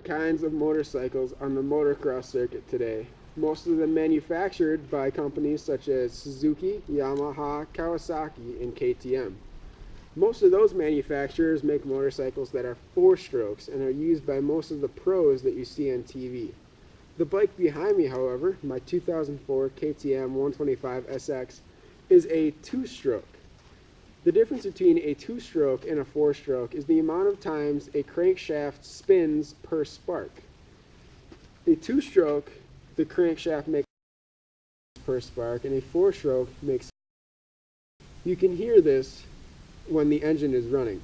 kinds of motorcycles on the motocross circuit today, most of them manufactured by companies such as Suzuki, Yamaha, Kawasaki, and KTM. Most of those manufacturers make motorcycles that are 4-strokes and are used by most of the pros that you see on TV. The bike behind me, however, my 2004 KTM 125SX, is a 2-stroke. The difference between a 2-stroke and a 4-stroke is the amount of times a crankshaft spins per spark. A 2-stroke, the crankshaft makes per spark, and a 4-stroke makes. You can hear this when the engine is running.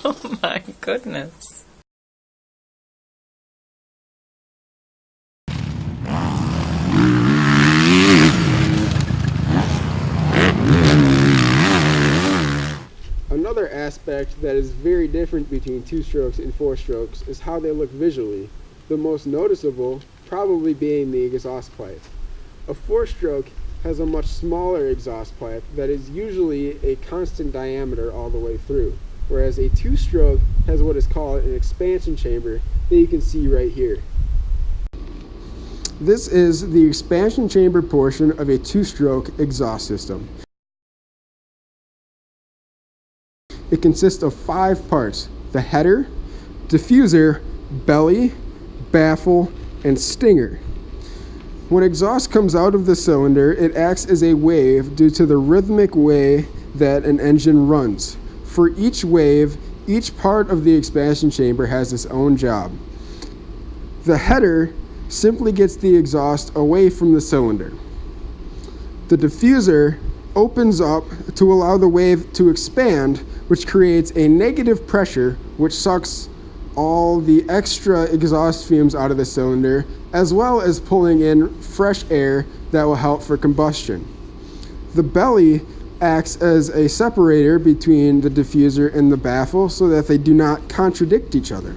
Oh my goodness. Another aspect that is very different between 2-strokes and 4-strokes is how they look visually, the most noticeable probably being the exhaust pipe. A 4-stroke has a much smaller exhaust pipe that is usually a constant diameter all the way through, whereas a 2-stroke has what is called an expansion chamber that you can see right here. This is the expansion chamber portion of a 2-stroke exhaust system. It consists of 5 parts: the header, diffuser, belly, baffle, and stinger. When exhaust comes out of the cylinder, it acts as a wave due to the rhythmic way that an engine runs. For each wave, each part of the expansion chamber has its own job. The header simply gets the exhaust away from the cylinder. The diffuser opens up to allow the wave to expand, which creates a negative pressure which sucks all the extra exhaust fumes out of the cylinder, as well as pulling in fresh air that will help for combustion. The belly acts as a separator between the diffuser and the baffle so that they do not contradict each other.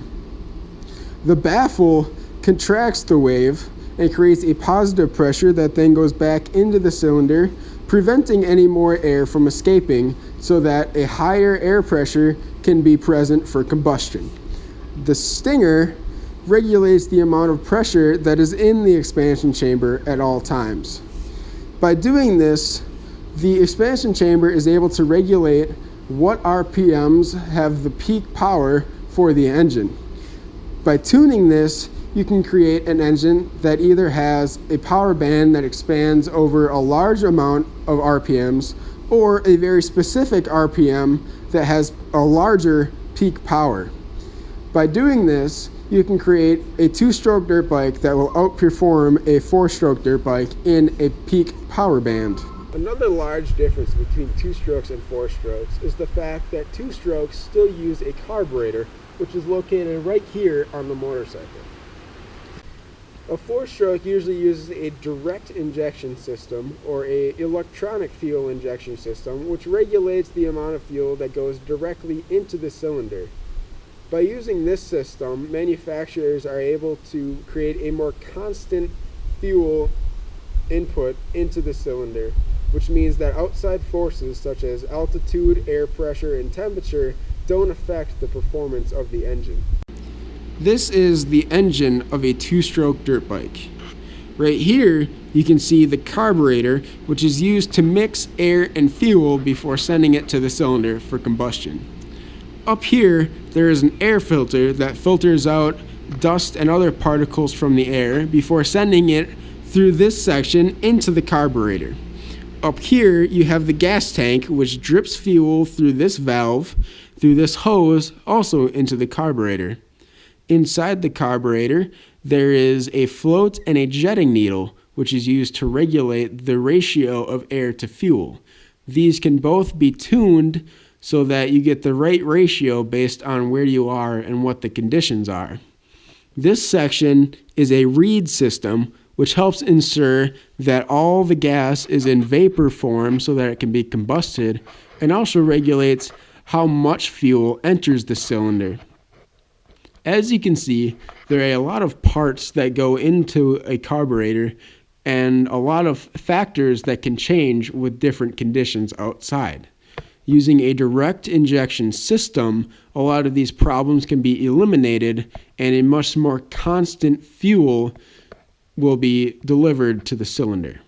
The baffle contracts the wave and creates a positive pressure that then goes back into the cylinder, preventing any more air from escaping so that a higher air pressure can be present for combustion. The stinger regulates the amount of pressure that is in the expansion chamber at all times. By doing this, the expansion chamber is able to regulate what RPMs have the peak power for the engine. By tuning this, you can create an engine that either has a power band that expands over a large amount of RPMs or a very specific RPM that has a larger peak power. By doing this, you can create a 2-stroke dirt bike that will outperform a 4-stroke dirt bike in a peak power band. Another large difference between 2-strokes and 4-strokes is the fact that 2-strokes still use a carburetor, which is located right here on the motorcycle. A 4-stroke usually uses a direct injection system or an electronic fuel injection system, which regulates the amount of fuel that goes directly into the cylinder. By using this system, manufacturers are able to create a more constant fuel input into the cylinder, which means that outside forces such as altitude, air pressure, and temperature don't affect the performance of the engine. This is the engine of a 2-stroke dirt bike. Right here, you can see the carburetor, which is used to mix air and fuel before sending it to the cylinder for combustion. Up here, there is an air filter that filters out dust and other particles from the air before sending it through this section into the carburetor. Up here, you have the gas tank, which drips fuel through this valve, through this hose, also into the carburetor. Inside the carburetor, there is a float and a jetting needle, which is used to regulate the ratio of air to fuel. These can both be tuned so that you get the right ratio based on where you are and what the conditions are. This section is a reed system, which helps ensure that all the gas is in vapor form so that it can be combusted, and also regulates how much fuel enters the cylinder. As you can see, there are a lot of parts that go into a carburetor and a lot of factors that can change with different conditions outside. Using a direct injection system, a lot of these problems can be eliminated and a much more constant fuel will be delivered to the cylinder.